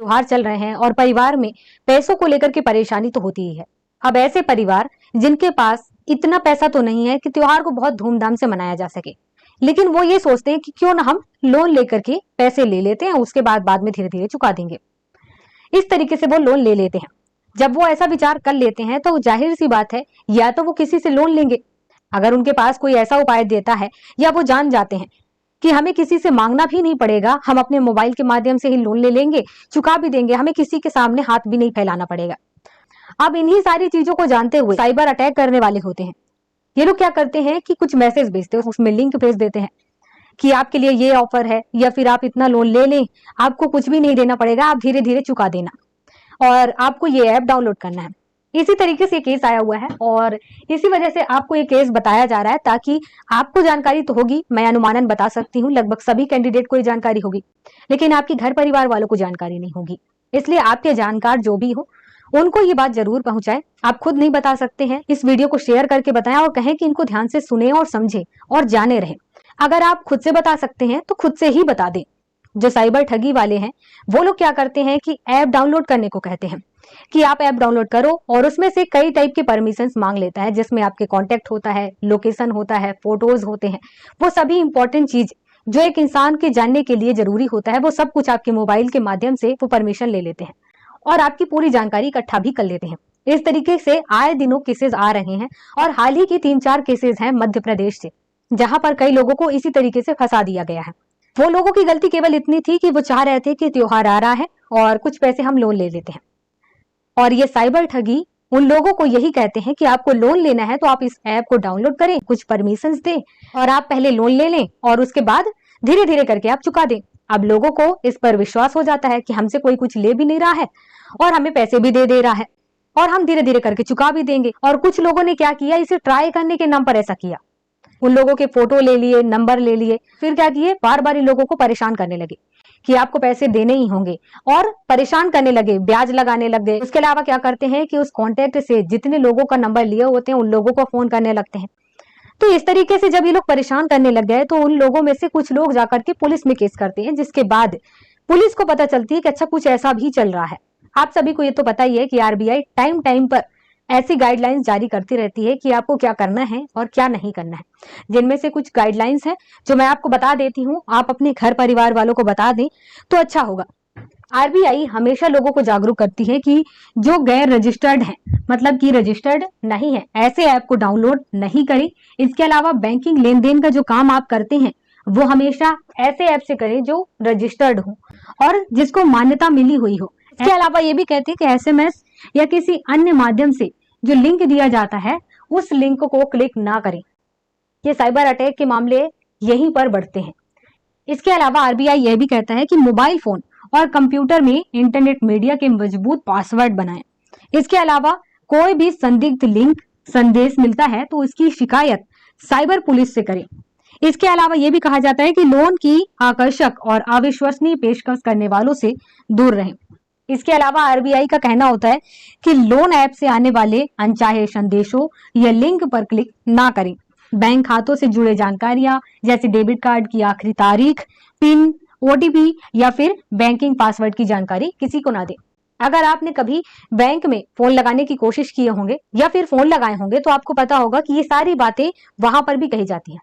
त्योहार चल रहे हैं और परिवार में पैसों को लेकर के परेशानी तो होती ही है। अब ऐसे परिवार जिनके पास इतना पैसा तो नहीं है कि त्योहार को बहुत धूमधाम से मनाया जा सके, लेकिन वो ये सोचते हैं कि क्यों ना हम लोन लेकर के पैसे ले लेते हैं, उसके बाद में धीरे धीरे चुका देंगे। इस तरीके से वो लोन ले लेते हैं। जब वो ऐसा विचार कर लेते हैं तो जाहिर सी बात है, या तो वो किसी से लोन लेंगे। अगर उनके पास कोई ऐसा उपाय देता है या वो जान जाते हैं कि हमें किसी से मांगना भी नहीं पड़ेगा, हम अपने मोबाइल के माध्यम से ही लोन ले लेंगे, चुका भी देंगे, हमें किसी के सामने हाथ भी नहीं फैलाना पड़ेगा। अब इन्हीं सारी चीजों को जानते हुए साइबर अटैक करने वाले होते हैं। ये लोग क्या करते हैं कि कुछ मैसेज भेजते हैं, उसमें लिंक भेज देते हैं कि आपके लिए ये ऑफर है, या फिर आप इतना लोन ले लें, आपको कुछ भी नहीं देना पड़ेगा, आप धीरे धीरे चुका देना, और आपको ये ऐप डाउनलोड करना है। इसी तरीके से केस आया हुआ है और इसी वजह से आपको ये केस बताया जा रहा है, ताकि आपको जानकारी तो होगी, मैं अनुमानन बता सकती हूँ लगभग सभी कैंडिडेट को ये जानकारी होगी, लेकिन आपके घर परिवार वालों को जानकारी नहीं होगी। इसलिए आपके जानकार जो भी हो उनको ये बात जरूर पहुंचाएं। आप खुद नहीं बता सकते हैं, इस वीडियो को शेयर करके बताएं और कहें कि इनको ध्यान से सुने और समझे और जाने रहें। अगर आप खुद से बता सकते हैं तो खुद से ही बता दें। जो साइबर ठगी वाले हैं वो लोग क्या करते हैं कि ऐप डाउनलोड करने को कहते हैं कि आप ऐप डाउनलोड करो, और उसमें से कई टाइप के परमिशंस मांग लेता है, जिसमें आपके कॉन्टेक्ट होता है, लोकेशन होता है, फोटोज होते हैं, वो सभी इंपॉर्टेंट चीज जो एक इंसान के जानने के लिए जरूरी होता है, वो सब कुछ आपके मोबाइल के माध्यम से वो परमिशन ले लेते हैं और आपकी पूरी जानकारी इकट्ठा भी कर लेते हैं। इस तरीके से आए दिनों केसेस आ रहे हैं और हाल ही की 3-4 केसेस हैं मध्य प्रदेश से, जहां पर कई लोगों को इसी तरीके से फंसा दिया गया है। वो लोगों की गलती केवल इतनी थी कि वो चाह रहे थे कि त्योहार आ रहा है और कुछ पैसे हम लोन ले लेते हैं, और ये साइबर ठगी उन लोगों को यही कहते हैं कि आपको लोन लेना है तो आप इस ऐप को डाउनलोड करें, कुछ परमिशंस दें और आप पहले लोन ले लें और उसके बाद धीरे धीरे करके आप चुका दें। अब लोगों को इस पर विश्वास हो जाता है कि हमसे कोई कुछ ले भी नहीं रहा है और हमें पैसे भी दे रहा है और हम धीरे धीरे करके चुका भी देंगे। और कुछ लोगों ने क्या किया, इसे ट्राई करने के नाम पर ऐसा किया, उन लोगों के फोटो ले लिए, नंबर ले लिए, फिर क्या किए, बार बार इन लोगों को परेशान करने लगे कि आपको पैसे देने ही होंगे और परेशान करने लगे, ब्याज लगाने लग गए। उसके अलावा क्या करते हैं कि उस कॉन्टेक्ट से जितने लोगों का नंबर लिए होते हैं उन लोगों को फोन करने लगते हैं। तो इस तरीके से जब ये लोग परेशान करने लग गए तो उन लोगों में से कुछ लोग जाकर के पुलिस में केस करते हैं, जिसके बाद पुलिस को पता चलती है कि अच्छा कुछ ऐसा भी चल रहा है। आप सभी को ये तो पता ही है कि आरबीआई टाइम टाइम पर ऐसी गाइडलाइंस जारी करती रहती है कि आपको क्या करना है और क्या नहीं करना है। जिनमें से कुछ गाइडलाइंस हैं जो मैं आपको बता देती हूँ, आप अपने घर परिवार वालों को बता दें तो अच्छा होगा। आरबीआई हमेशा लोगों को जागरूक करती है कि जो गैर रजिस्टर्ड हैं, मतलब कि रजिस्टर्ड नहीं है, ऐसे ऐप को डाउनलोड नहीं करें। इसके अलावा बैंकिंग लेन देन का जो काम आप करते हैं वो हमेशा ऐसे ऐप से करें जो रजिस्टर्ड हो और जिसको मान्यता मिली हुई हो। इसके अलावा ये भी कहते हैं कि एसएमएस या किसी अन्य माध्यम से जो लिंक दिया जाता है उस लिंक को क्लिक ना करें। ये साइबर अटैक के मामले यहीं पर बढ़ते हैं। इसके अलावा आरबीआई यह भी कहता है कि मोबाइल फोन और कंप्यूटर में इंटरनेट मीडिया के मजबूत पासवर्ड बनाएं। इसके अलावा कोई भी संदिग्ध लिंक संदेश मिलता है तो इसकी शिकायत साइबर पुलिस से करें। इसके अलावा यह भी कहा जाता है कि लोन की आकर्षक और अविश्वसनीय पेशकश करने वालों से दूर रहें। इसके अलावा आरबीआई का कहना होता है कि लोन ऐप से आने वाले अनचाहे संदेशों या लिंक पर क्लिक ना करें। बैंक खातों से जुड़े जानकारियां जैसे डेबिट कार्ड की आखिरी तारीख, पिन, ओटीपी या फिर बैंकिंग पासवर्ड की जानकारी किसी को ना दें। अगर आपने कभी बैंक में फोन लगाने की कोशिश किए होंगे या फिर फोन लगाए होंगे तो आपको पता होगा कि ये सारी बातें वहां पर भी कही जाती हैं।